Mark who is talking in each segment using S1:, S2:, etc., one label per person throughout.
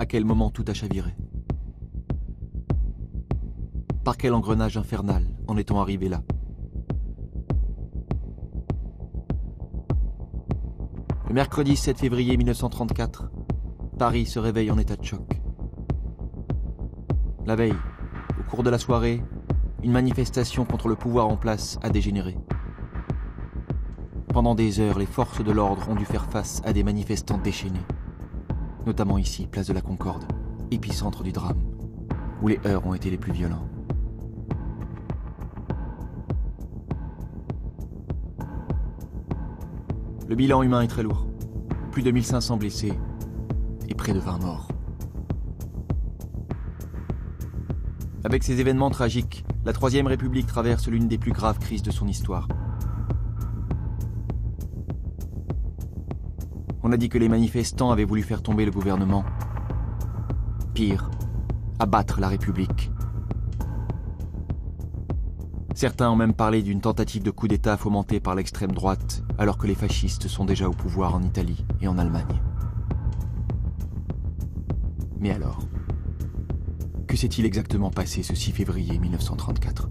S1: À quel moment tout a chaviré? Par quel engrenage infernal en est-on arrivé là? Le mercredi 7 février 1934, Paris se réveille en état de choc. La veille, au cours de la soirée, une manifestation contre le pouvoir en place a dégénéré. Pendant des heures, les forces de l'ordre ont dû faire face à des manifestants déchaînés, notamment ici, place de la Concorde, épicentre du drame, où les heurts ont été les plus violents. Le bilan humain est très lourd. Plus de 1500 blessés et près de 20 morts. Avec ces événements tragiques, la Troisième République traverse l'une des plus graves crises de son histoire. On a dit que les manifestants avaient voulu faire tomber le gouvernement. Pire, abattre la République. Certains ont même parlé d'une tentative de coup d'État fomentée par l'extrême droite, alors que les fascistes sont déjà au pouvoir en Italie et en Allemagne. Mais alors, que s'est-il exactement passé ce 6 février 1934 ?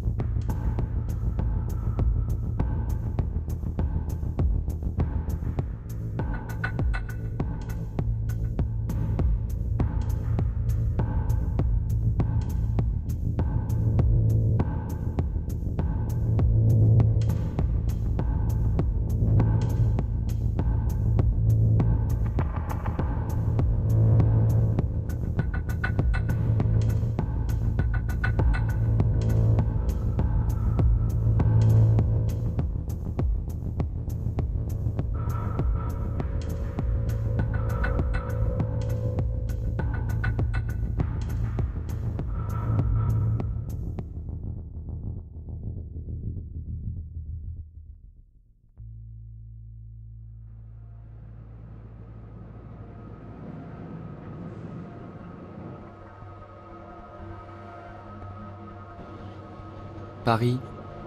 S1: Paris,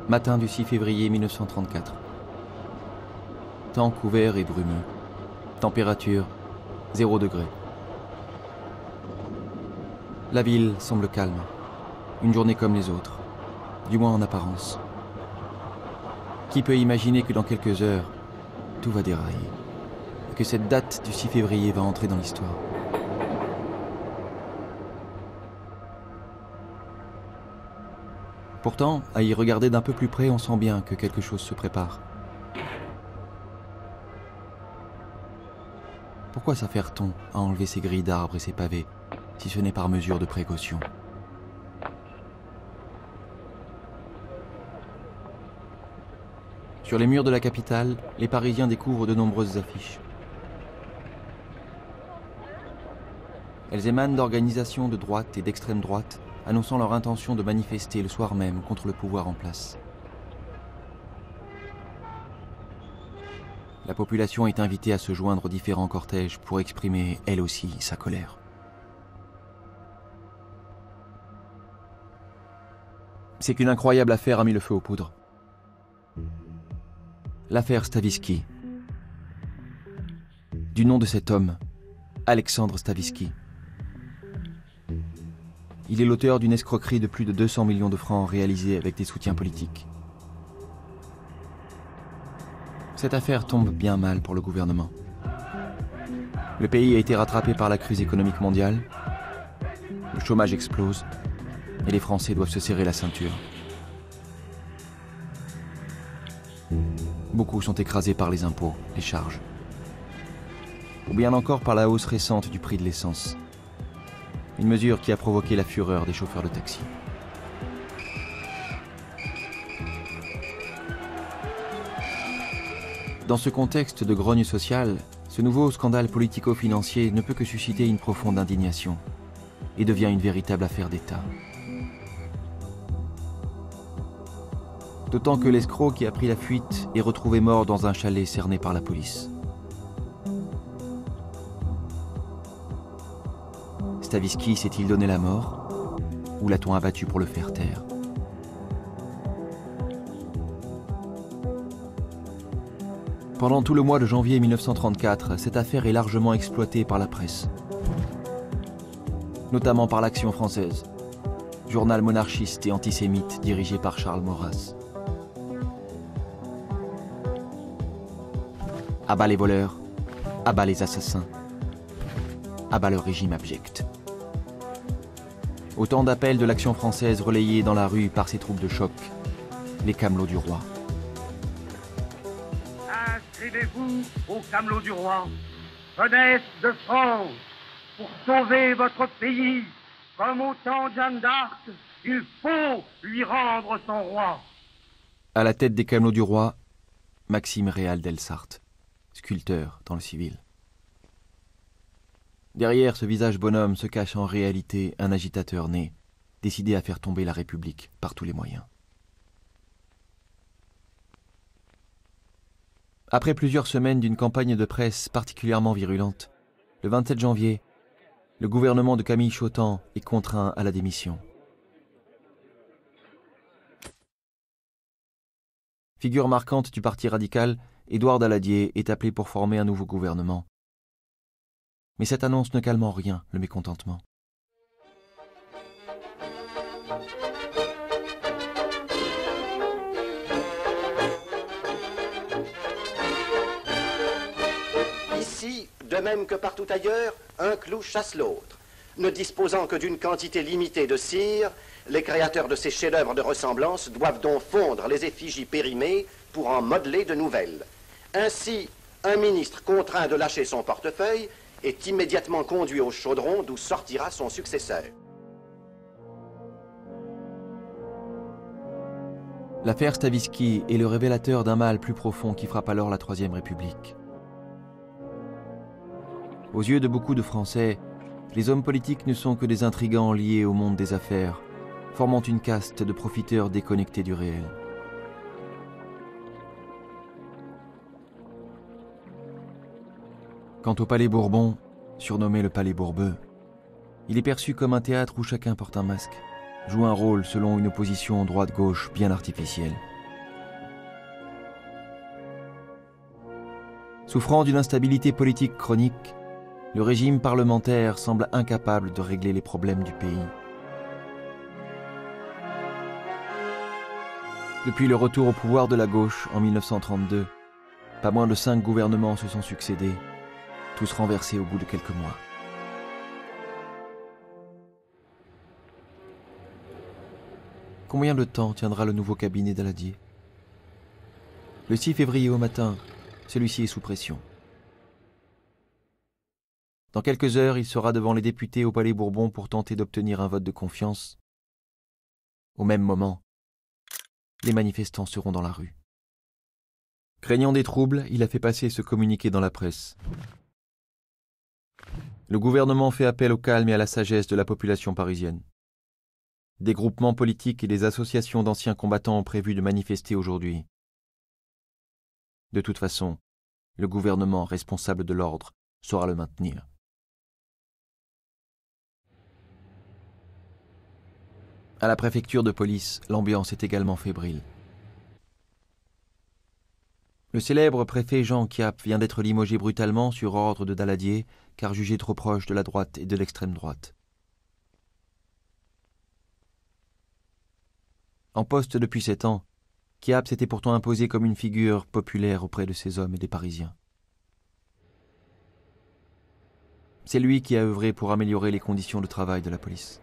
S1: matin du 6 février 1934. Temps couvert et brumeux. Température 0 degré. La ville semble calme. Une journée comme les autres. Du moins en apparence. Qui peut imaginer que dans quelques heures, tout va dérailler. Et que cette date du 6 février va entrer dans l'histoire. Pourtant, à y regarder d'un peu plus près, on sent bien que quelque chose se prépare. Pourquoi s'affaire-t-on à enlever ces grilles d'arbres et ces pavés, si ce n'est par mesure de précaution? Sur les murs de la capitale, les Parisiens découvrent de nombreuses affiches. Elles émanent d'organisations de droite et d'extrême droite, annonçant leur intention de manifester le soir même contre le pouvoir en place. La population est invitée à se joindre aux différents cortèges pour exprimer, elle aussi, sa colère. C'est qu'une incroyable affaire a mis le feu aux poudres. L'affaire Stavisky. Du nom de cet homme, Alexandre Stavisky. Il est l'auteur d'une escroquerie de plus de 200 millions de francs réalisée avec des soutiens politiques. Cette affaire tombe bien mal pour le gouvernement. Le pays a été rattrapé par la crise économique mondiale, le chômage explose et les Français doivent se serrer la ceinture. Beaucoup sont écrasés par les impôts, les charges, ou bien encore par la hausse récente du prix de l'essence. Une mesure qui a provoqué la fureur des chauffeurs de taxi. Dans ce contexte de grogne sociale, ce nouveau scandale politico-financier ne peut que susciter une profonde indignation et devient une véritable affaire d'État. D'autant que l'escroc qui a pris la fuite est retrouvé mort dans un chalet cerné par la police. Stavisky s'est-il donné la mort ou l'a-t-on abattu pour le faire taire? Pendant tout le mois de janvier 1934, cette affaire est largement exploitée par la presse. notamment par l'Action française, journal monarchiste et antisémite dirigé par Charles Maurras. À bas les voleurs, à bas les assassins, à bas le régime abject. Autant d'appels de l'Action française relayés dans la rue par ces troupes de choc, les Camelots du Roi.
S2: Inscrivez-vous au Camelot du Roi, jeunesse de France, pour sauver votre pays. Comme au temps de Jeanne d'Arc, il faut lui rendre son roi.
S1: À la tête des Camelots du Roi, Maxime Réal d'Elsart, sculpteur dans le civil. Derrière ce visage bonhomme se cache en réalité un agitateur né, décidé à faire tomber la République par tous les moyens. Après plusieurs semaines d'une campagne de presse particulièrement virulente, le 27 janvier, le gouvernement de Camille Chautemps est contraint à la démission. Figure marquante du parti radical, Édouard Daladier est appelé pour former un nouveau gouvernement. Mais cette annonce ne calme en rien le mécontentement.
S3: Ici, de même que partout ailleurs, un clou chasse l'autre. Ne disposant que d'une quantité limitée de cire, les créateurs de ces chefs-d'œuvre de ressemblance doivent donc fondre les effigies périmées pour en modeler de nouvelles. Ainsi, un ministre contraint de lâcher son portefeuille est immédiatement conduit au chaudron d'où sortira son successeur.
S1: L'affaire Stavisky est le révélateur d'un mal plus profond qui frappe alors la Troisième République. Aux yeux de beaucoup de Français, les hommes politiques ne sont que des intrigants liés au monde des affaires, formant une caste de profiteurs déconnectés du réel. Quant au Palais Bourbon, surnommé le Palais Bourbeux, il est perçu comme un théâtre où chacun porte un masque, joue un rôle selon une opposition droite-gauche bien artificielle. Souffrant d'une instabilité politique chronique, le régime parlementaire semble incapable de régler les problèmes du pays. Depuis le retour au pouvoir de la gauche en 1932, pas moins de 5 gouvernements se sont succédés, tous renversés au bout de quelques mois. Combien de temps tiendra le nouveau cabinet Daladier? Le 6 février au matin, celui-ci est sous pression. Dans quelques heures, il sera devant les députés au Palais Bourbon pour tenter d'obtenir un vote de confiance. Au même moment, les manifestants seront dans la rue. Craignant des troubles, il a fait passer ce communiqué dans la presse. Le gouvernement fait appel au calme et à la sagesse de la population parisienne. Des groupements politiques et des associations d'anciens combattants ont prévu de manifester aujourd'hui. De toute façon, le gouvernement responsable de l'ordre saura le maintenir. À la préfecture de police, l'ambiance est également fébrile. Le célèbre préfet Jean Chiappe vient d'être limogé brutalement sur ordre de Daladier, car jugé trop proche de la droite et de l'extrême droite. En poste depuis 7 ans, Chiappe s'était pourtant imposé comme une figure populaire auprès de ses hommes et des Parisiens. C'est lui qui a œuvré pour améliorer les conditions de travail de la police.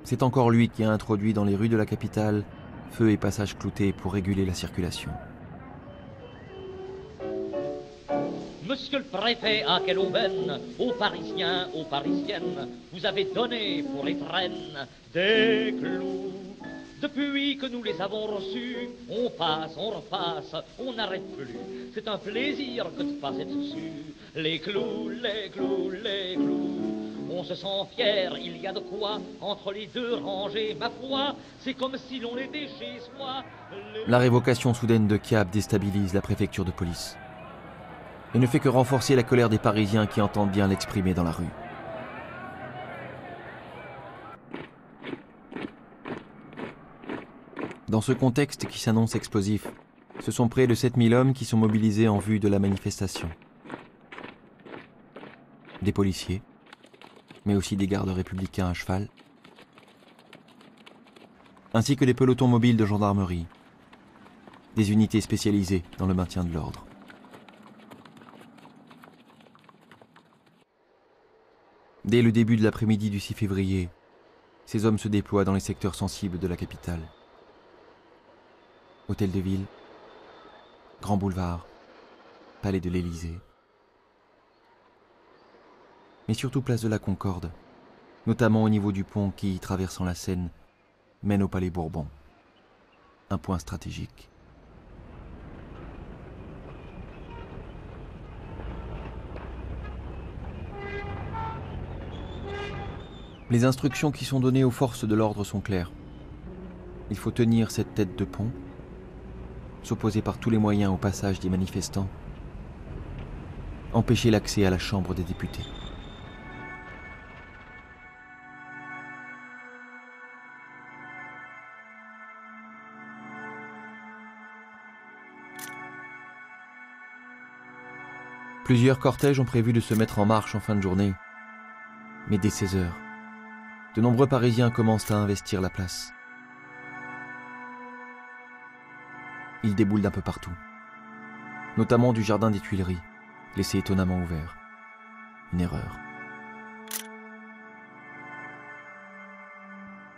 S1: C'est encore lui qui a introduit dans les rues de la capitale feux et passages cloutés pour réguler la circulation.
S4: Monsieur le préfet, à quelle aubaine, aux Parisiens, aux Parisiennes, vous avez donné pour les traînes des clous. Depuis que nous les avons reçus, on passe, on repasse, on n'arrête plus. C'est un plaisir que de passer dessus. Les clous, les clous, les clous. On se sent fier, il y a de quoi, entre les deux rangées, ma foi, c'est comme si l'on était chez soi.
S1: La révocation soudaine de Chiappe déstabilise la préfecture de police et ne fait que renforcer la colère des Parisiens qui entendent bien l'exprimer dans la rue. Dans ce contexte qui s'annonce explosif, ce sont près de 7000 hommes qui sont mobilisés en vue de la manifestation. Des policiers, mais aussi des gardes républicains à cheval, ainsi que des pelotons mobiles de gendarmerie, des unités spécialisées dans le maintien de l'ordre. Dès le début de l'après-midi du 6 février, ces hommes se déploient dans les secteurs sensibles de la capitale. Hôtel de Ville, Grand Boulevard, Palais de l'Élysée, mais surtout place de la Concorde, notamment au niveau du pont qui, traversant la Seine, mène au Palais Bourbon, un point stratégique. Les instructions qui sont données aux forces de l'ordre sont claires. Il faut tenir cette tête de pont, s'opposer par tous les moyens au passage des manifestants, empêcher l'accès à la Chambre des députés. Plusieurs cortèges ont prévu de se mettre en marche en fin de journée, mais dès 16 heures, de nombreux Parisiens commencent à investir la place. Ils déboulent d'un peu partout, notamment du jardin des Tuileries, laissé étonnamment ouvert. Une erreur.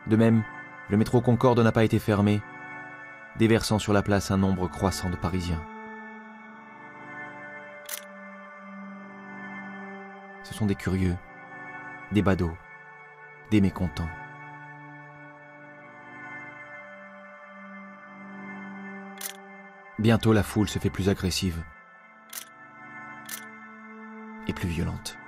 S1: De même, le métro Concorde n'a pas été fermé, déversant sur la place un nombre croissant de Parisiens. Ce sont des curieux, des badauds, des mécontents. Bientôt la foule se fait plus agressive et plus violente.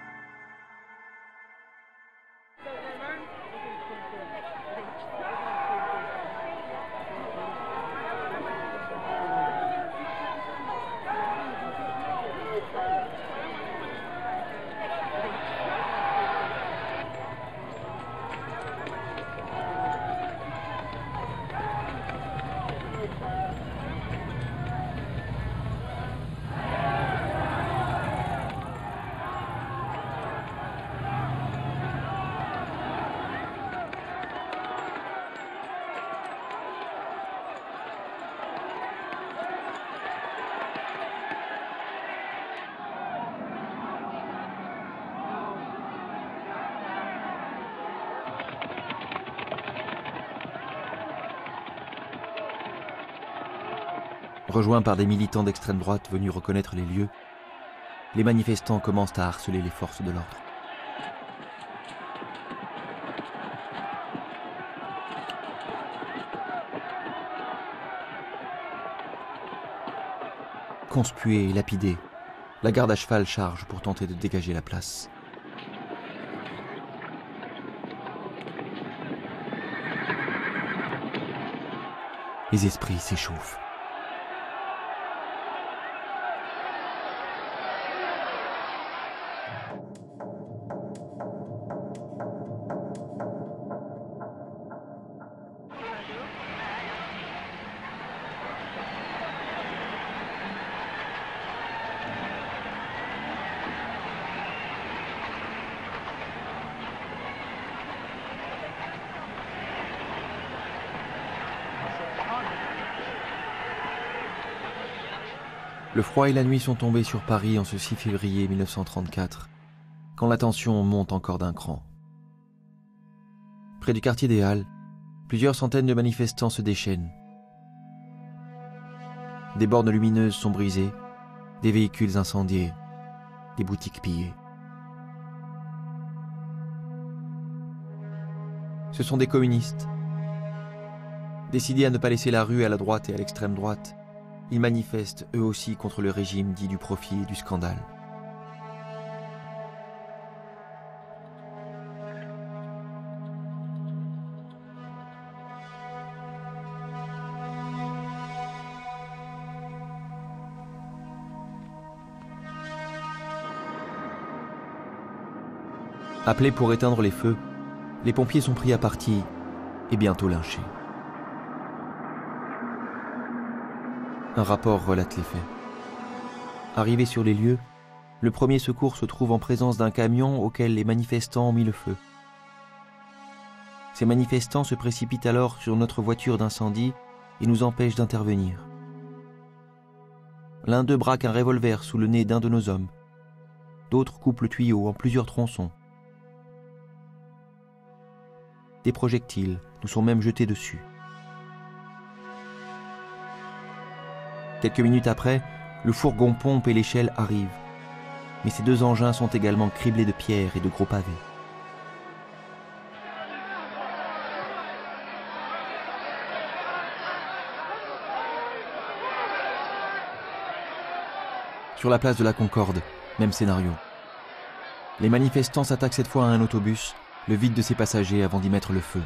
S1: Rejoints par des militants d'extrême droite venus reconnaître les lieux, les manifestants commencent à harceler les forces de l'ordre. Conspués et lapidés, la garde à cheval charge pour tenter de dégager la place. Les esprits s'échauffent. Le froid et la nuit sont tombés sur Paris en ce 6 février 1934, quand la tension monte encore d'un cran. Près du quartier des Halles, plusieurs centaines de manifestants se déchaînent. Des bornes lumineuses sont brisées, des véhicules incendiés, des boutiques pillées. Ce sont des communistes. Décidés à ne pas laisser la rue à la droite et à l'extrême droite, ils manifestent eux aussi contre le régime dit du profit et du scandale. Appelés pour éteindre les feux, les pompiers sont pris à partie et bientôt lynchés. Un rapport relate les faits. Arrivés sur les lieux, Le premier secours se trouve en présence d'un camion auquel les manifestants ont mis le feu. Ces manifestants se précipitent alors sur notre voiture d'incendie et nous empêchent d'intervenir. L'un d'eux braque un revolver sous le nez d'un de nos hommes. D'autres coupent le tuyau en plusieurs tronçons. Des projectiles nous sont même jetés dessus. Quelques minutes après, le fourgon pompe et l'échelle arrivent. Mais ces deux engins sont également criblés de pierres et de gros pavés. Sur la place de la Concorde, même scénario. Les manifestants s'attaquent cette fois à un autobus, le vident de ses passagers avant d'y mettre le feu.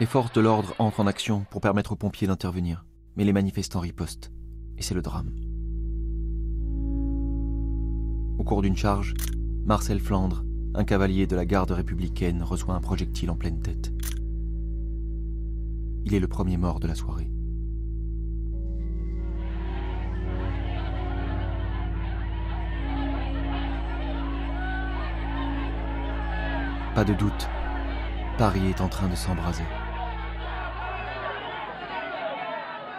S1: Les forces de l'ordre entrent en action pour permettre aux pompiers d'intervenir, mais les manifestants ripostent, et c'est le drame. Au cours d'une charge, Marcel Flandre, un cavalier de la garde républicaine, reçoit un projectile en pleine tête. Il est le premier mort de la soirée. Pas de doute, Paris est en train de s'embraser.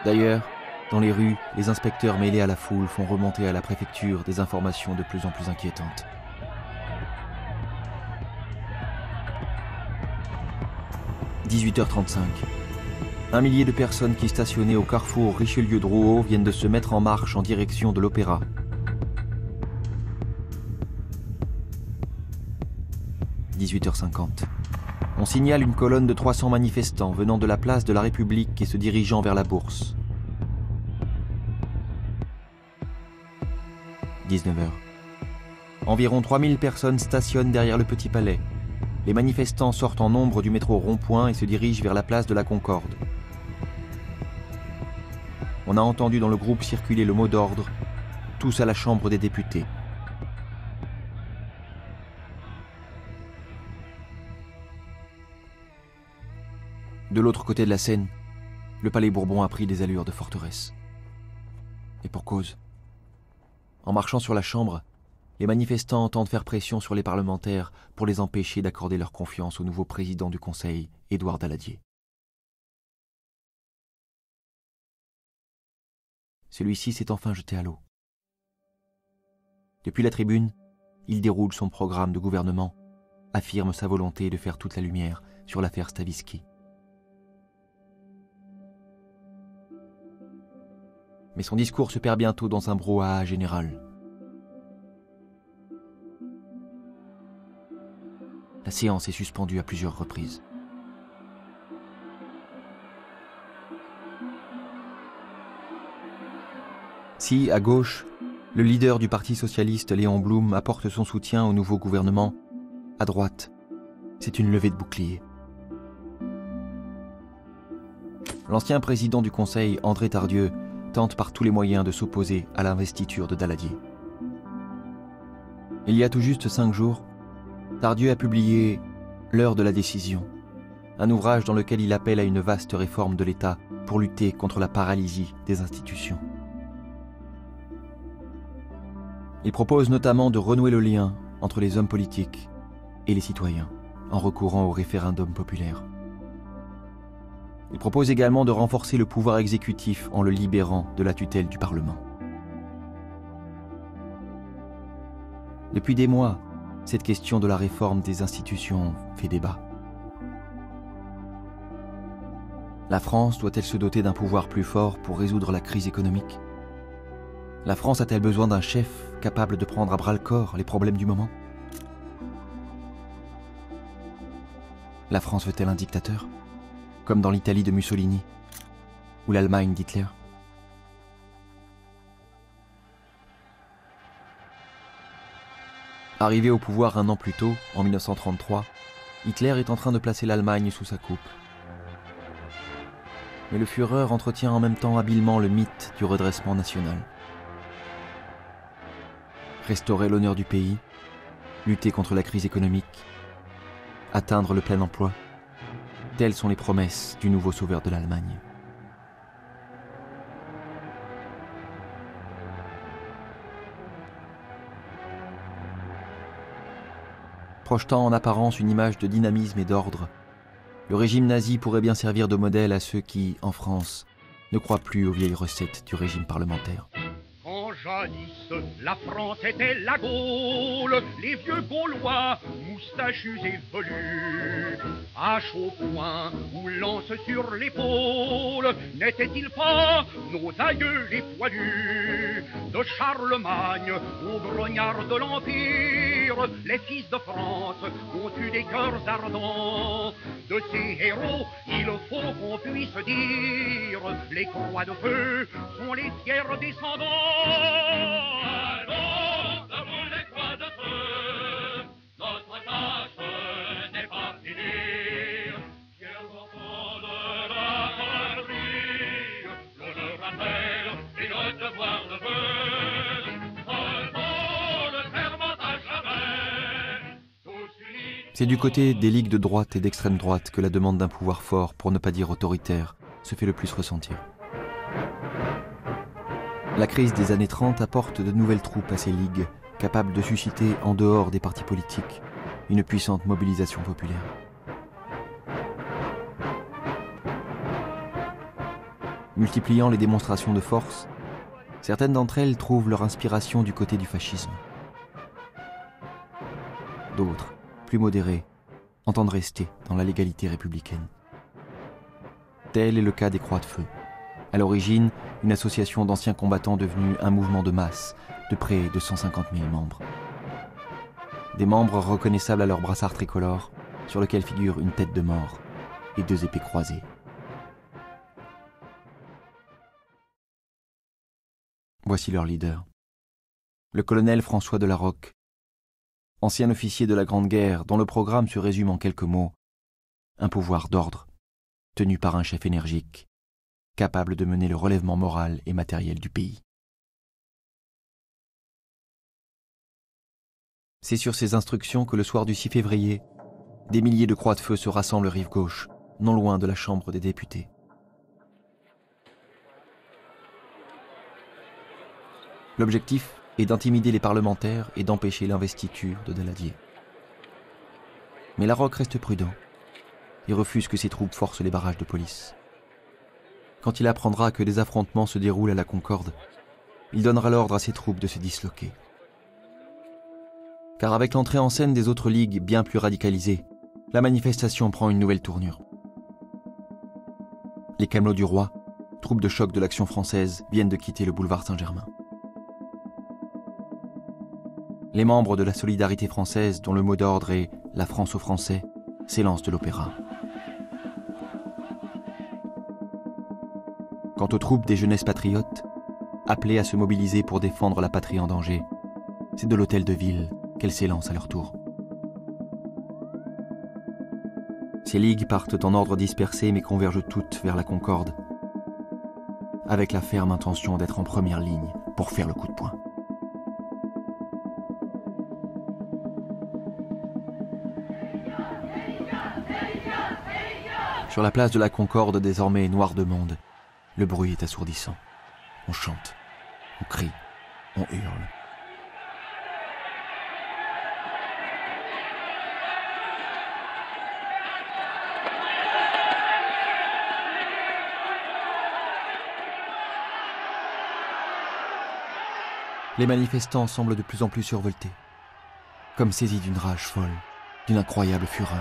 S1: D'ailleurs, dans les rues, les inspecteurs mêlés à la foule font remonter à la préfecture des informations de plus en plus inquiétantes. « 18h35. Un millier de personnes qui stationnaient au carrefour Richelieu-Drouot viennent de se mettre en marche en direction de l'Opéra. » 18h50. On signale une colonne de 300 manifestants venant de la place de la République et se dirigeant vers la Bourse. 19h. Environ 3000 personnes stationnent derrière le Petit Palais. Les manifestants sortent en nombre du métro Rond-Point et se dirigent vers la place de la Concorde. On a entendu dans le groupe circuler le mot d'ordre « Tous à la Chambre des députés ». De l'autre côté de la Seine, le palais Bourbon a pris des allures de forteresse. Et pour cause. En marchant sur la Chambre, les manifestants entendent faire pression sur les parlementaires pour les empêcher d'accorder leur confiance au nouveau président du Conseil, Édouard Daladier. Celui-ci s'est enfin jeté à l'eau. Depuis la tribune, il déroule son programme de gouvernement, affirme sa volonté de faire toute la lumière sur l'affaire Stavisky. Mais son discours se perd bientôt dans un brouhaha général. La séance est suspendue à plusieurs reprises. Si, à gauche, le leader du Parti socialiste, Léon Blum, apporte son soutien au nouveau gouvernement, à droite, c'est une levée de bouclier. L'ancien président du Conseil, André Tardieu, tente par tous les moyens de s'opposer à l'investiture de Daladier. Il y a tout juste 5 jours, Tardieu a publié « L'heure de la décision », un ouvrage dans lequel il appelle à une vaste réforme de l'État pour lutter contre la paralysie des institutions. Il propose notamment de renouer le lien entre les hommes politiques et les citoyens en recourant au référendum populaire. Il propose également de renforcer le pouvoir exécutif en le libérant de la tutelle du Parlement. Depuis des mois, cette question de la réforme des institutions fait débat. La France doit-elle se doter d'un pouvoir plus fort pour résoudre la crise économique ? La France a-t-elle besoin d'un chef capable de prendre à bras-le-corps les problèmes du moment ? La France veut-elle un dictateur ? Comme dans l'Italie de Mussolini ou l'Allemagne d'Hitler. Arrivé au pouvoir un an plus tôt, en 1933, Hitler est en train de placer l'Allemagne sous sa coupe. Mais le Führer entretient en même temps habilement le mythe du redressement national. Restaurer l'honneur du pays, lutter contre la crise économique, atteindre le plein emploi. Telles sont les promesses du nouveau sauveur de l'Allemagne. Projetant en apparence une image de dynamisme et d'ordre, le régime nazi pourrait bien servir de modèle à ceux qui, en France, ne croient plus aux vieilles recettes du régime parlementaire.
S2: Quand jadis la France était la Gaule, les vieux Gaulois, moustachus et velus, hache au poing ou lance sur l'épaule, n'étaient-ils pas nos aïeux les poilus? De Charlemagne aux grognards de l'Empire, les fils de France ont eu des cœurs ardents. De ces héros, il faut qu'on puisse dire, les croix de feu sont les fiers descendants. Allons, debout les croix de feu, notre tâche n'est pas finie. Fiers enfants de la patrie, l'honneur appelle et le devoir de feu. Prenons le serment à jamais, tous unis.
S1: C'est du côté des ligues de droite et d'extrême droite que la demande d'un pouvoir fort, pour ne pas dire autoritaire, se fait le plus ressentir. La crise des années 30 apporte de nouvelles troupes à ces ligues, capables de susciter, en dehors des partis politiques, une puissante mobilisation populaire. Multipliant les démonstrations de force, certaines d'entre elles trouvent leur inspiration du côté du fascisme. D'autres, plus modérées, entendent rester dans la légalité républicaine. Tel est le cas des Croix de Feu. À l'origine, une association d'anciens combattants devenue un mouvement de masse de près de 150 000 membres. Des membres reconnaissables à leur brassard tricolore, sur lequel figure une tête de mort et 2 épées croisées. Voici leur leader, le colonel François de la Roque, ancien officier de la Grande Guerre dont le programme se résume en quelques mots: un pouvoir d'ordre, tenu par un chef énergique, capable de mener le relèvement moral et matériel du pays. C'est sur ces instructions que le soir du 6 février, des milliers de croix de feu se rassemblent rive gauche, non loin de la Chambre des députés. L'objectif est d'intimider les parlementaires et d'empêcher l'investiture de Daladier. Mais la Roque reste prudent et refuse que ses troupes forcent les barrages de police. Quand il apprendra que des affrontements se déroulent à la Concorde, il donnera l'ordre à ses troupes de se disloquer. Car avec l'entrée en scène des autres ligues bien plus radicalisées, la manifestation prend une nouvelle tournure. Les Camelots du Roi, troupes de choc de l'Action française, viennent de quitter le boulevard Saint-Germain. Les membres de la Solidarité française, dont le mot d'ordre est « La France aux Français », s'élancent de l'opéra. Quant aux troupes des jeunesses patriotes, appelées à se mobiliser pour défendre la patrie en danger, c'est de l'hôtel de ville qu'elles s'élancent à leur tour. Ces ligues partent en ordre dispersé mais convergent toutes vers la Concorde, avec la ferme intention d'être en première ligne pour faire le coup de poing. Sur la place de la Concorde, désormais noire de monde, le bruit est assourdissant. On chante, on crie, on hurle. Les manifestants semblent de plus en plus survoltés, comme saisis d'une rage folle, d'une incroyable fureur.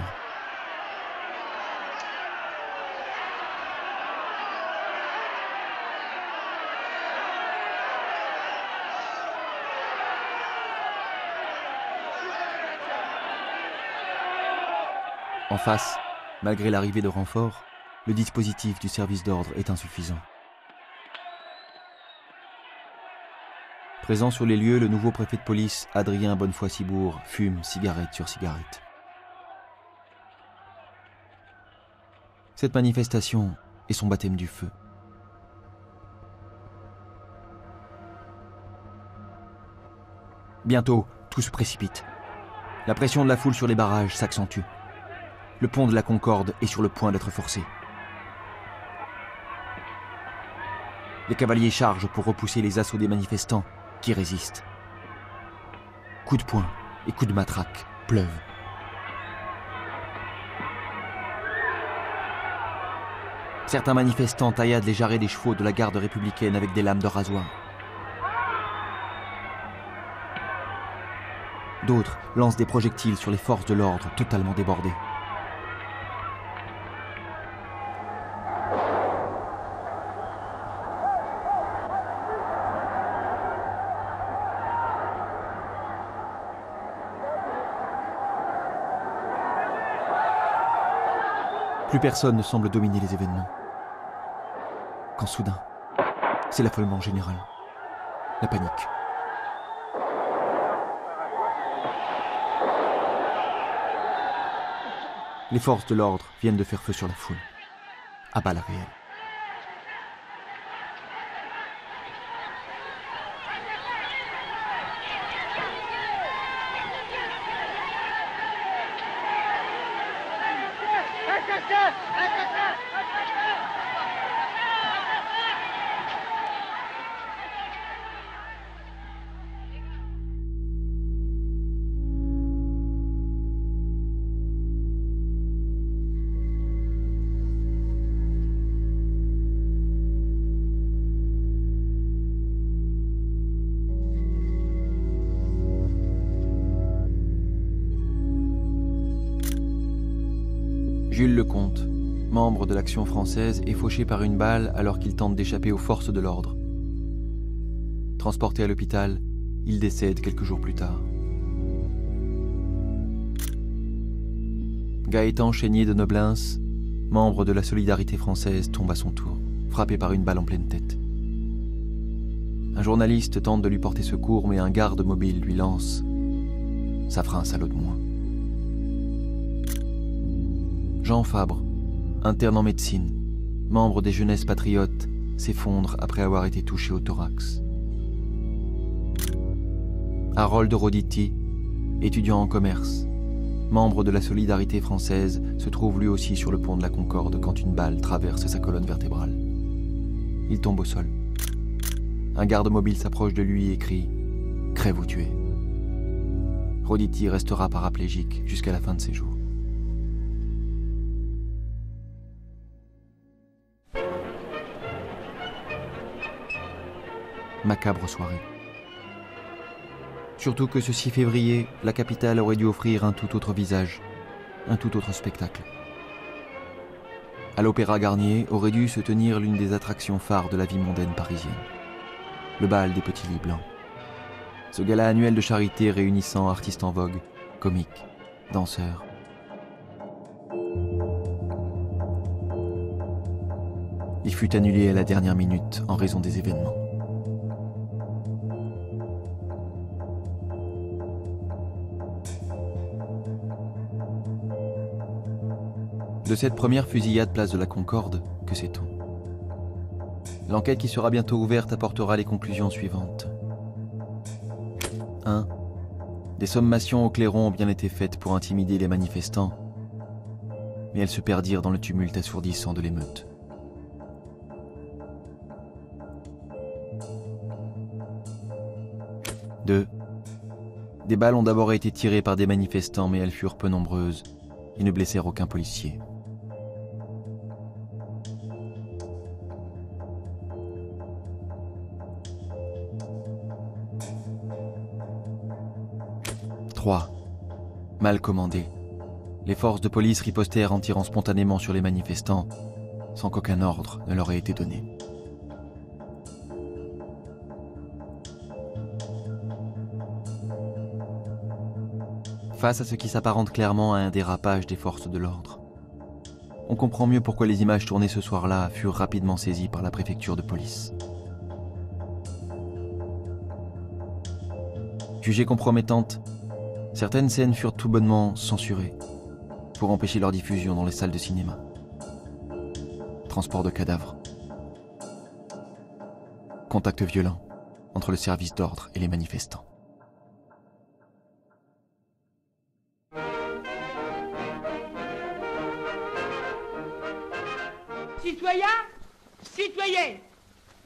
S1: En face, malgré l'arrivée de renforts, le dispositif du service d'ordre est insuffisant. Présent sur les lieux, le nouveau préfet de police, Adrien Bonnefoy-Cibourg, fume cigarette sur cigarette. Cette manifestation est son baptême du feu. Bientôt, tout se précipite. La pression de la foule sur les barrages s'accentue. le pont de la Concorde est sur le point d'être forcé. Les cavaliers chargent pour repousser les assauts des manifestants qui résistent. Coups de poing et coups de matraque pleuvent. Certains manifestants tailladent les jarrets des chevaux de la garde républicaine avec des lames de rasoir. D'autres lancent des projectiles sur les forces de l'ordre totalement débordées. Plus personne ne semble dominer les événements. Quand soudain, c'est l'affolement général. La panique. Les forces de l'ordre viennent de faire feu sur la foule. À balles réelles. Jules Lecomte, membre de l'Action française, est fauché par une balle alors qu'il tente d'échapper aux forces de l'ordre. Transporté à l'hôpital, il décède quelques jours plus tard. Gaëtan Chénier de Noblins, membre de la Solidarité française, tombe à son tour, frappé par une balle en pleine tête. Un journaliste tente de lui porter secours, mais un garde mobile lui lance « Ça fera un salaud de moins ». Jean Fabre, interne en médecine, membre des Jeunesses Patriotes, s'effondre après avoir été touché au thorax. Harold Roditi, étudiant en commerce, membre de la Solidarité française, se trouve lui aussi sur le pont de la Concorde quand une balle traverse sa colonne vertébrale. Il tombe au sol. Un garde mobile s'approche de lui et crie « Crève ou tuer ». Roditi restera paraplégique jusqu'à la fin de ses jours. Macabre soirée. Surtout que ce 6 février, la capitale aurait dû offrir un tout autre visage, un tout autre spectacle. À l'Opéra Garnier aurait dû se tenir l'une des attractions phares de la vie mondaine parisienne. Le bal des petits lits blancs. Ce gala annuel de charité réunissant artistes en vogue, comiques, danseurs. Il fut annulé à la dernière minute en raison des événements. De cette première fusillade place de la Concorde, que sait-on? L'enquête qui sera bientôt ouverte apportera les conclusions suivantes. 1. Des sommations au clairon ont bien été faites pour intimider les manifestants, mais elles se perdirent dans le tumulte assourdissant de l'émeute. 2. Des balles ont d'abord été tirées par des manifestants, mais elles furent peu nombreuses et ne blessèrent aucun policier. 3. Mal commandé. Les forces de police ripostèrent en tirant spontanément sur les manifestants, sans qu'aucun ordre ne leur ait été donné. Face à ce qui s'apparente clairement à un dérapage des forces de l'ordre, on comprend mieux pourquoi les images tournées ce soir-là furent rapidement saisies par la préfecture de police. Jugées compromettantes, certaines scènes furent tout bonnement censurées pour empêcher leur diffusion dans les salles de cinéma. Transport de cadavres. Contact violent entre le service d'ordre et les manifestants.
S5: citoyennes.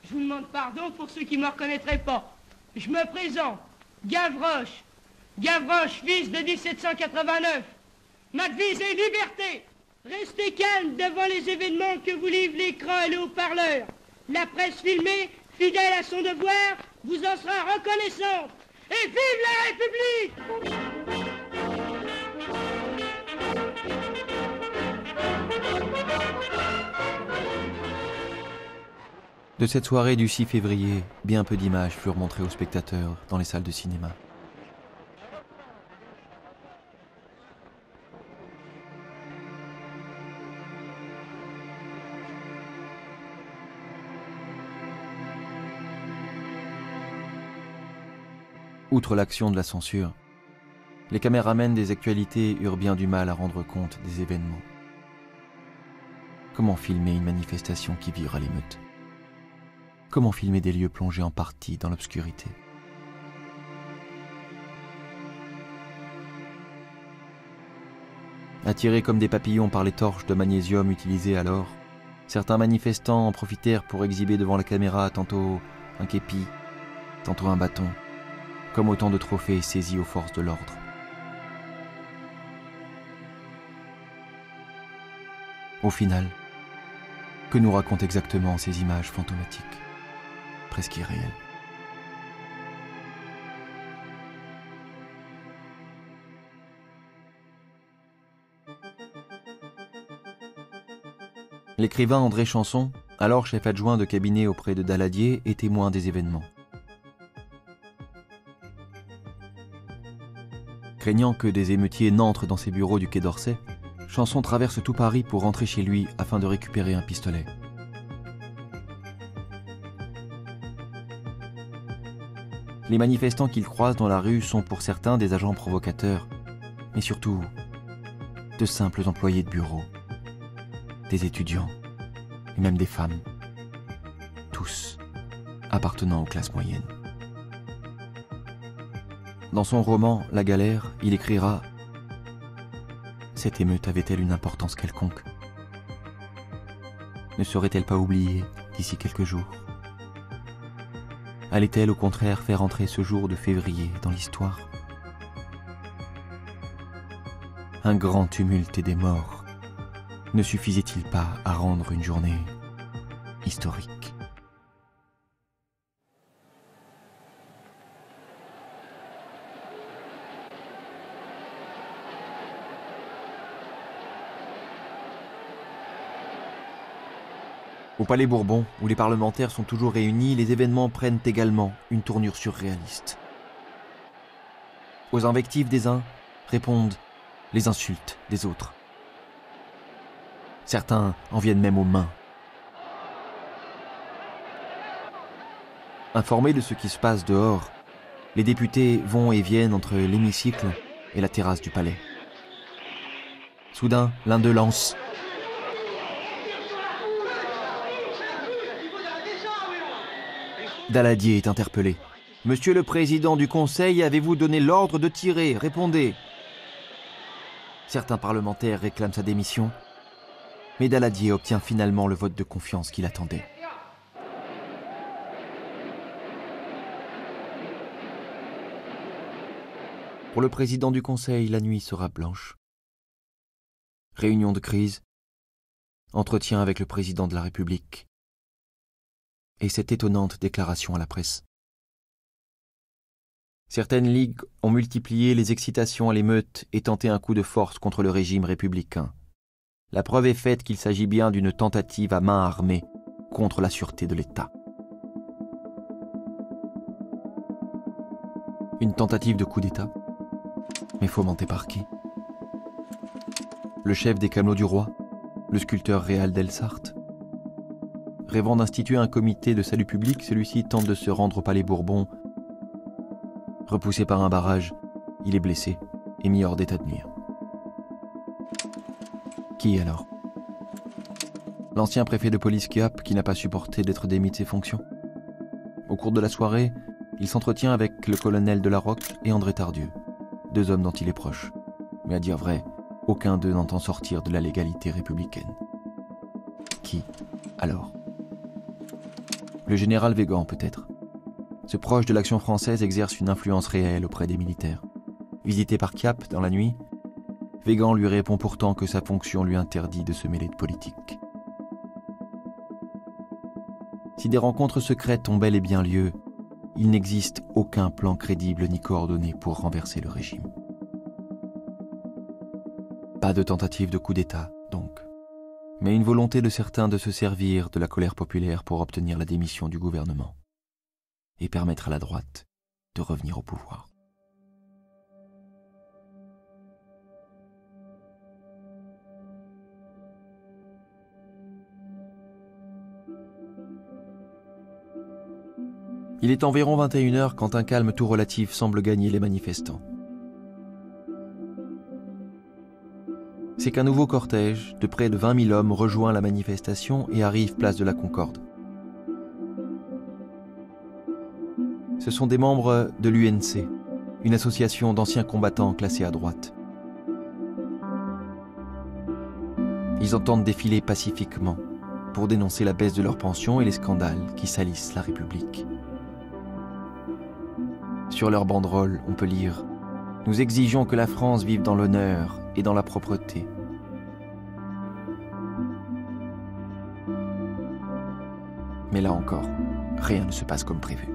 S5: Je vous demande pardon pour ceux qui ne me reconnaîtraient pas. Je me présente, Gavroche, fils de 1789. Ma devise est liberté. Restez calme devant les événements que vous livrent l'écran et le haut-parleur. La presse filmée, fidèle à son devoir, vous en sera reconnaissante. Et vive la République!
S1: De cette soirée du 6 février, bien peu d'images furent montrées aux spectateurs dans les salles de cinéma. Outre l'action de la censure, les caméramens des actualités eurent bien du mal à rendre compte des événements. Comment filmer une manifestation qui vire à l'émeute? Comment filmer des lieux plongés en partie dans l'obscurité? Attirés comme des papillons par les torches de magnésium utilisées alors, certains manifestants en profitèrent pour exhiber devant la caméra tantôt un képi, tantôt un bâton, comme autant de trophées saisis aux forces de l'ordre. Au final, que nous racontent exactement ces images fantomatiques, presque irréelles? L'écrivain André Chanson, alors chef adjoint de cabinet auprès de Daladier, est témoin des événements. Craignant que des émeutiers n'entrent dans ses bureaux du Quai d'Orsay, Chanson traverse tout Paris pour rentrer chez lui afin de récupérer un pistolet. Les manifestants qu'il croise dans la rue sont pour certains des agents provocateurs, mais surtout de simples employés de bureau, des étudiants et même des femmes, tous appartenant aux classes moyennes. Dans son roman « La galère », il écrira « Cette émeute avait-elle une importance quelconque? Ne serait-elle pas oubliée d'ici quelques jours? Allait-elle au contraire faire entrer ce jour de février dans l'histoire? Un grand tumulte et des morts, ne suffisait-il pas à rendre une journée historique? Au Palais Bourbon, où les parlementaires sont toujours réunis, les événements prennent également une tournure surréaliste. Aux invectives des uns répondent les insultes des autres. Certains en viennent même aux mains. Informés de ce qui se passe dehors, les députés vont et viennent entre l'hémicycle et la terrasse du palais. Soudain, l'un d'eux lance: Daladier est interpellé. « Monsieur le Président du Conseil, avez-vous donné l'ordre de tirer? Répondez !» Certains parlementaires réclament sa démission, mais Daladier obtient finalement le vote de confiance qu'il attendait. Pour le Président du Conseil, la nuit sera blanche. Réunion de crise, entretien avec le Président de la République, et cette étonnante déclaration à la presse. Certaines ligues ont multiplié les excitations à l'émeute et tenté un coup de force contre le régime républicain. La preuve est faite qu'il s'agit bien d'une tentative à main armée contre la sûreté de l'État. Une tentative de coup d'État, mais fomentée par qui? Le chef des Camelots du Roi, le sculpteur Réal d'Elsart. Rêvant d'instituer un comité de salut public, celui-ci tente de se rendre au Palais Bourbon. Repoussé par un barrage, il est blessé et mis hors d'état de nuire. Qui alors? L'ancien préfet de police Gap qui n'a pas supporté d'être démis de ses fonctions. Au cours de la soirée, il s'entretient avec le colonel Delarocque et André Tardieu, deux hommes dont il est proche. Mais à dire vrai, aucun d'eux n'entend sortir de la légalité républicaine. Qui alors? Le général Weygand, peut-être. Ce proche de l'Action française exerce une influence réelle auprès des militaires. Visité par Chiappe dans la nuit, Weygand lui répond pourtant que sa fonction lui interdit de se mêler de politique. Si des rencontres secrètes ont bel et bien lieu, il n'existe aucun plan crédible ni coordonné pour renverser le régime. Pas de tentative de coup d'État, donc, mais une volonté de certains de se servir de la colère populaire pour obtenir la démission du gouvernement et permettre à la droite de revenir au pouvoir. Il est environ 21h quand un calme tout relatif semble gagner les manifestants. C'est qu'un nouveau cortège de près de 20 000 hommes rejoint la manifestation et arrive place de la Concorde. Ce sont des membres de l'UNC, une association d'anciens combattants classés à droite. Ils entendent défiler pacifiquement pour dénoncer la baisse de leurs pensions et les scandales qui salissent la République. Sur leur banderole, on peut lire « Nous exigeons que la France vive dans l'honneur et dans la propreté. » Mais là encore, rien ne se passe comme prévu.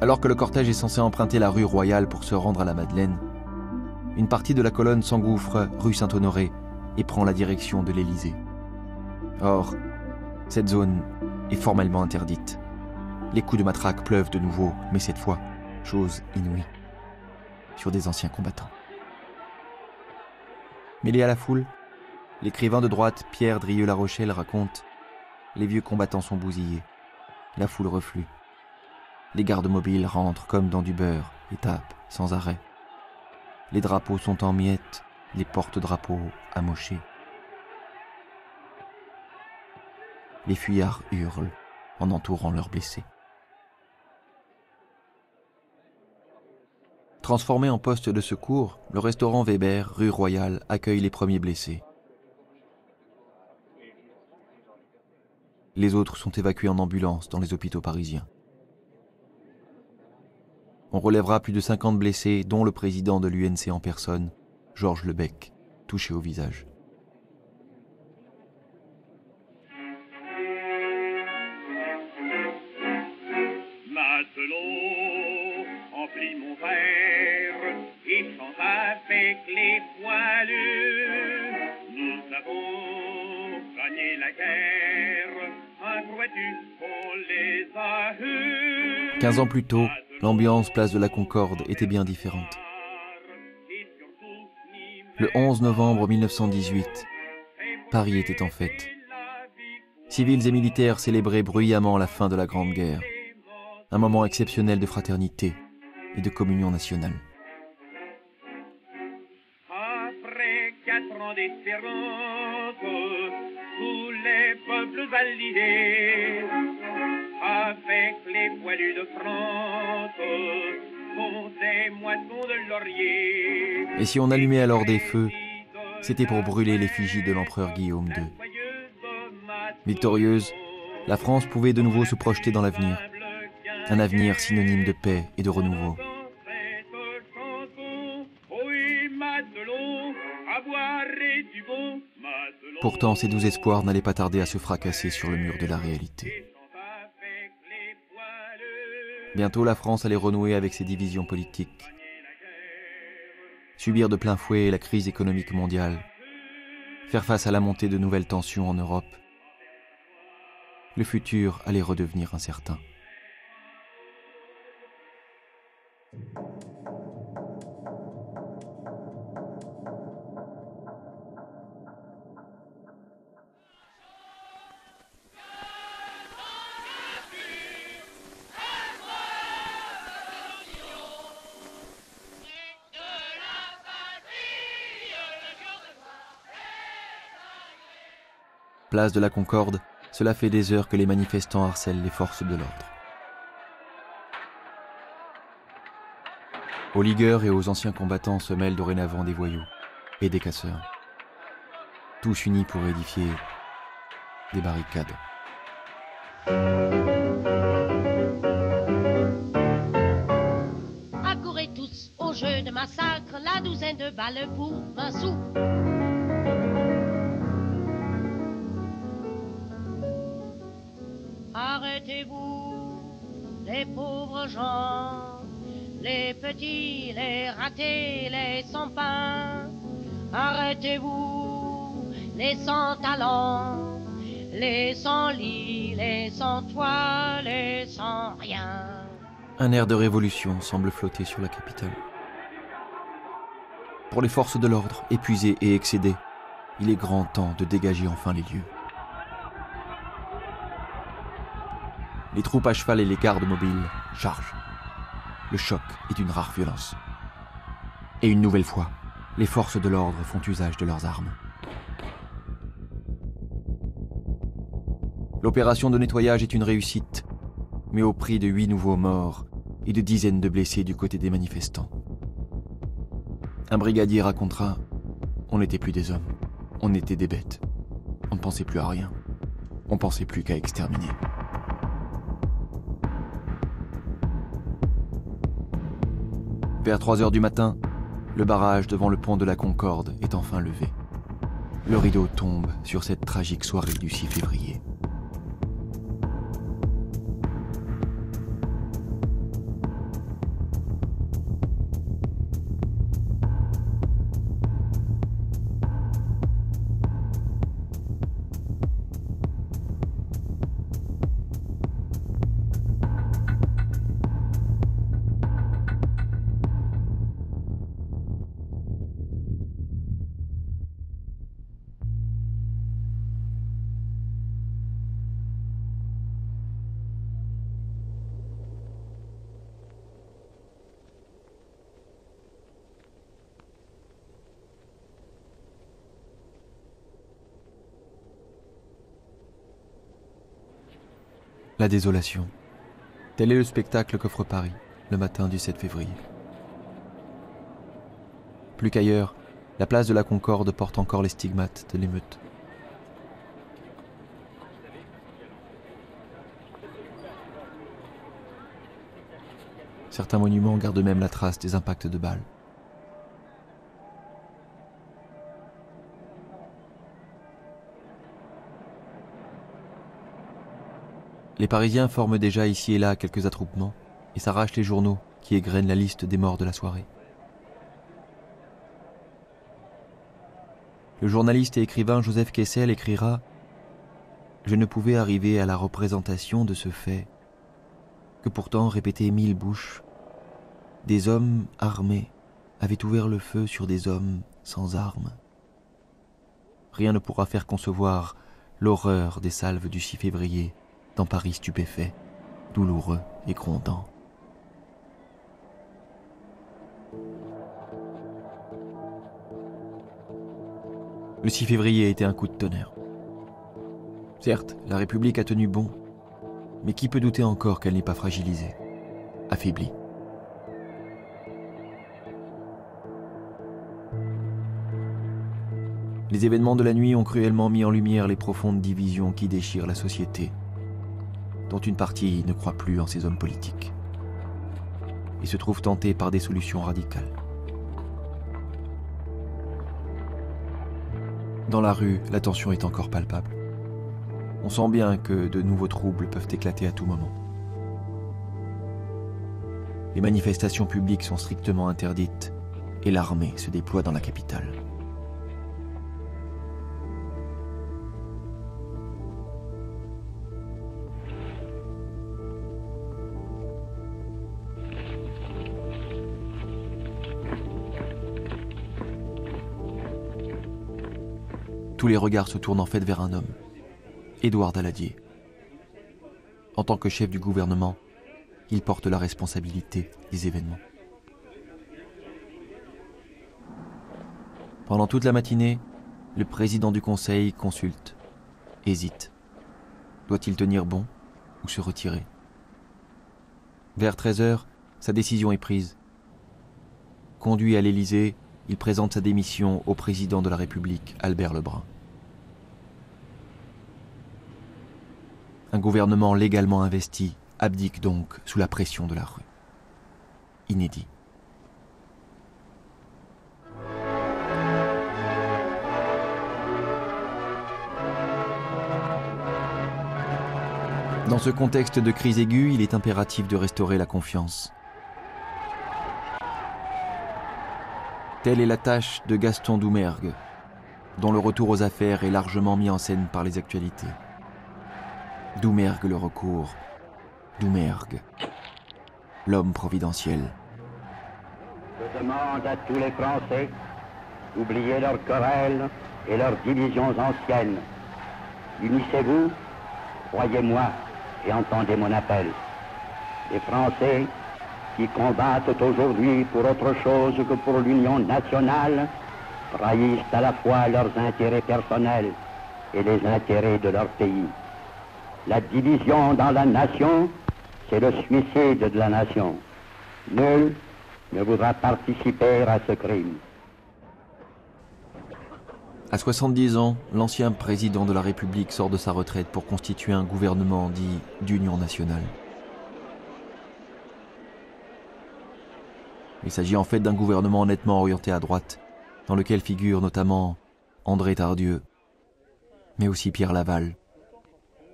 S1: Alors que le cortège est censé emprunter la rue Royale pour se rendre à la Madeleine, une partie de la colonne s'engouffre rue Saint-Honoré et prend la direction de l'Élysée. Or, cette zone est formellement interdite. Les coups de matraque pleuvent de nouveau, mais cette fois, chose inouïe, sur des anciens combattants. Mêlé à la foule, l'écrivain de droite Pierre Drieux-La Rochelle raconte « Les vieux combattants sont bousillés, la foule reflue. Les gardes mobiles rentrent comme dans du beurre et tapent sans arrêt. Les drapeaux sont en miettes, les porte-drapeaux amochés. Les fuyards hurlent en entourant leurs blessés. » Transformé en poste de secours, le restaurant Weber, rue Royale, accueille les premiers blessés. Les autres sont évacués en ambulance dans les hôpitaux parisiens. On relèvera plus de 50 blessés, dont le président de l'UNC en personne, Georges Lebec, touché au visage.
S2: Matelot, emplis mon verre et chante avec les poilus. Nous avons gagné la guerre, un crois-tu qu'on les a eus?
S1: 15 ans plus tôt, l'ambiance place de la Concorde était bien différente. Le 11 novembre 1918, Paris était en fête. Civils et militaires célébraient bruyamment la fin de la Grande Guerre. Un moment exceptionnel de fraternité et de communion nationale.
S2: Après 4 ans d'espérance, tous les peuples alliés, avec les poilus de France, font des moissons de laurier.
S1: Et si on allumait alors des feux, c'était pour brûler l'effigie de l'empereur Guillaume II. Victorieuse, la France pouvait de nouveau se projeter dans l'avenir. Un avenir synonyme de paix et de renouveau. Pourtant, ces doux espoirs n'allaient pas tarder à se fracasser sur le mur de la réalité. Bientôt, la France allait renouer avec ses divisions politiques, subir de plein fouet la crise économique mondiale, faire face à la montée de nouvelles tensions en Europe. Le futur allait redevenir incertain. Place de la Concorde, cela fait des heures que les manifestants harcèlent les forces de l'ordre. Aux ligueurs et aux anciens combattants se mêlent dorénavant des voyous et des casseurs. Tous unis pour édifier des barricades.
S6: Accourez tous au jeu de massacre, la douzaine de balles pour 20 sous. Arrêtez-vous, les pauvres gens, les petits, les ratés, les sans-pain. Arrêtez-vous, les sans-talents, les sans-lit, les sans-toit, les sans-rien.
S1: Un air de révolution semble flotter sur la capitale. Pour les forces de l'ordre, épuisées et excédées, il est grand temps de dégager enfin les lieux. Les troupes à cheval et les gardes mobiles chargent. Le choc est d'une rare violence. Et une nouvelle fois, les forces de l'ordre font usage de leurs armes. L'opération de nettoyage est une réussite, mais au prix de 8 nouveaux morts et de dizaines de blessés du côté des manifestants. Un brigadier racontera « On n'était plus des hommes, on était des bêtes. On ne pensait plus à rien. On pensait plus qu'à exterminer. » Vers 3 heures du matin, le barrage devant le pont de la Concorde est enfin levé. Le rideau tombe sur cette tragique soirée du 6 février. La désolation. Tel est le spectacle qu'offre Paris, le matin du 7 février. Plus qu'ailleurs, la place de la Concorde porte encore les stigmates de l'émeute. Certains monuments gardent même la trace des impacts de balles. Les Parisiens forment déjà ici et là quelques attroupements et s'arrachent les journaux qui égrènent la liste des morts de la soirée. Le journaliste et écrivain Joseph Kessel écrira « Je ne pouvais arriver à la représentation de ce fait que pourtant répété 1000 bouches, des hommes armés avaient ouvert le feu sur des hommes sans armes. Rien ne pourra faire concevoir l'horreur des salves du 6 février dans Paris stupéfait, douloureux et grondant. » Le 6 février a été un coup de tonnerre. Certes, la République a tenu bon, mais qui peut douter encore qu'elle n'est pas fragilisée, affaiblie? Les événements de la nuit ont cruellement mis en lumière les profondes divisions qui déchirent la société, dont une partie ne croit plus en ses hommes politiques et se trouve tentée par des solutions radicales. Dans la rue, la tension est encore palpable. On sent bien que de nouveaux troubles peuvent éclater à tout moment. Les manifestations publiques sont strictement interdites et l'armée se déploie dans la capitale. Tous les regards se tournent en fait vers un homme, Édouard Daladier. En tant que chef du gouvernement, il porte la responsabilité des événements. Pendant toute la matinée, le président du Conseil consulte, hésite. Doit-il tenir bon ou se retirer? Vers 13h, sa décision est prise. Conduit à l'Élysée, il présente sa démission au président de la République, Albert Lebrun. Un gouvernement légalement investi abdique donc sous la pression de la rue. Inédit. Dans ce contexte de crise aiguë, il est impératif de restaurer la confiance. Telle est la tâche de Gaston Doumergue, dont le retour aux affaires est largement mis en scène par les actualités. Doumergue le recours. Doumergue, l'homme providentiel.
S7: Je demande à tous les Français d'oublier leurs querelles et leurs divisions anciennes. Unissez-vous, croyez-moi et entendez mon appel. Les Français qui combattent aujourd'hui pour autre chose que pour l'union nationale trahissent à la fois leurs intérêts personnels et les intérêts de leur pays. La division dans la nation, c'est le suicide de la nation. Nul ne voudra participer à ce crime.
S1: À 70 ans, l'ancien président de la République sort de sa retraite pour constituer un gouvernement dit d'union nationale. Il s'agit en fait d'un gouvernement nettement orienté à droite, dans lequel figurent notamment André Tardieu, mais aussi Pierre Laval,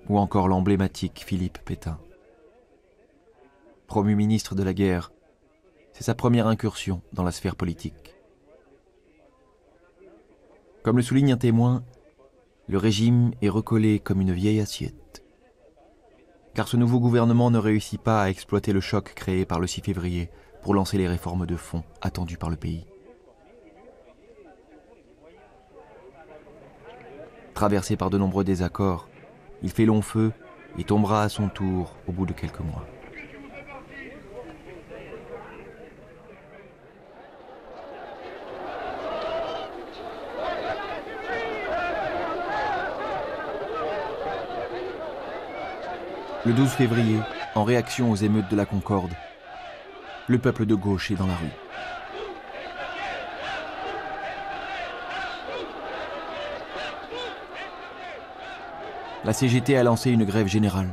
S1: ou encore l'emblématique Philippe Pétain. Promu ministre de la guerre, c'est sa première incursion dans la sphère politique. Comme le souligne un témoin, le régime est recollé comme une vieille assiette. Car ce nouveau gouvernement ne réussit pas à exploiter le choc créé par le 6 février pour lancer les réformes de fond attendues par le pays. Traversé par de nombreux désaccords, il fait long feu et tombera à son tour au bout de quelques mois. Le 12 février, en réaction aux émeutes de la Concorde, le peuple de gauche est dans la rue. La CGT a lancé une grève générale.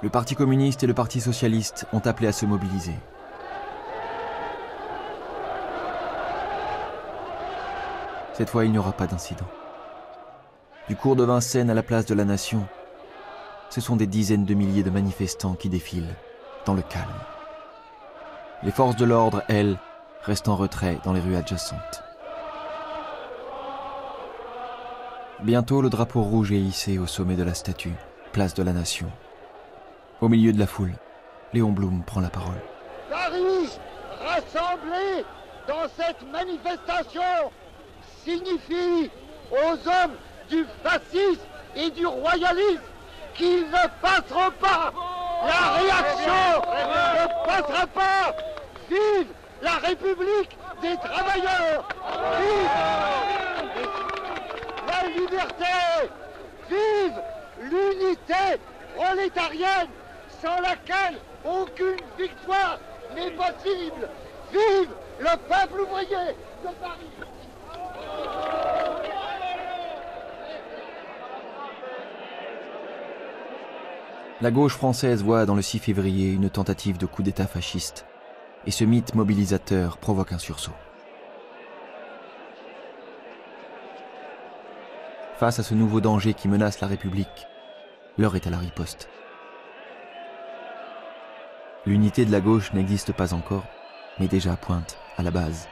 S1: Le Parti communiste et le Parti socialiste ont appelé à se mobiliser. Cette fois, il n'y aura pas d'incident. Du cours de Vincennes à la place de la Nation, ce sont des dizaines de milliers de manifestants qui défilent dans le calme. Les forces de l'ordre, elles, restent en retrait dans les rues adjacentes. Bientôt, le drapeau rouge est hissé au sommet de la statue, place de la Nation. Au milieu de la foule, Léon Blum prend la parole.
S8: Paris, rassemblé dans cette manifestation, signifie aux hommes du fascisme et du royalisme qu'ils ne passeront pas. La réaction ne passera pas. Vive la République des travailleurs. Vive la liberté. Vive l'unité prolétarienne sans laquelle aucune victoire n'est possible. Vive le peuple ouvrier de Paris.
S1: La gauche française voit dans le 6 février une tentative de coup d'État fasciste, et ce mythe mobilisateur provoque un sursaut. Face à ce nouveau danger qui menace la République, l'heure est à la riposte. L'unité de la gauche n'existe pas encore, mais déjà pointe, à la base,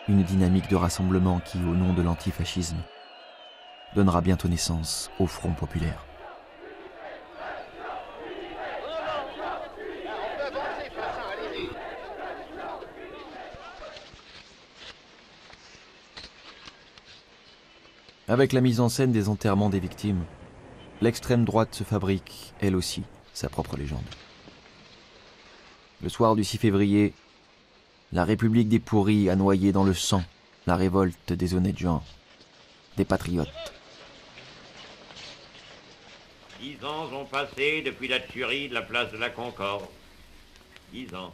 S1: une dynamique de rassemblement qui, au nom de l'antifascisme, donnera bientôt naissance au Front populaire. Avec la mise en scène des enterrements des victimes, l'extrême droite se fabrique, elle aussi, sa propre légende. Le soir du 6 février, la République des pourris a noyé dans le sang la révolte des honnêtes gens, des patriotes.
S9: 10 ans ont passé depuis la tuerie de la place de la Concorde. 10 ans.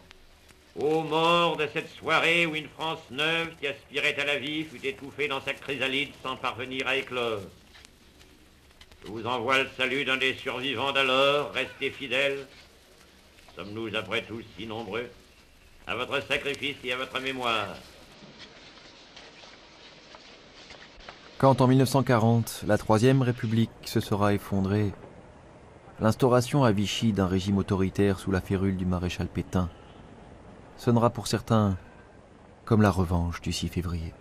S9: Ô mort de cette soirée où une France neuve qui aspirait à la vie fut étouffée dans sa chrysalide sans parvenir à éclore. Je vous envoie le salut d'un des survivants d'alors, restez fidèles. Sommes-nous après tout si nombreux? À votre sacrifice et à votre mémoire.
S1: Quand en 1940, la Troisième République se sera effondrée, l'instauration à Vichy d'un régime autoritaire sous la férule du maréchal Pétain sonnera pour certains comme la revanche du 6 février.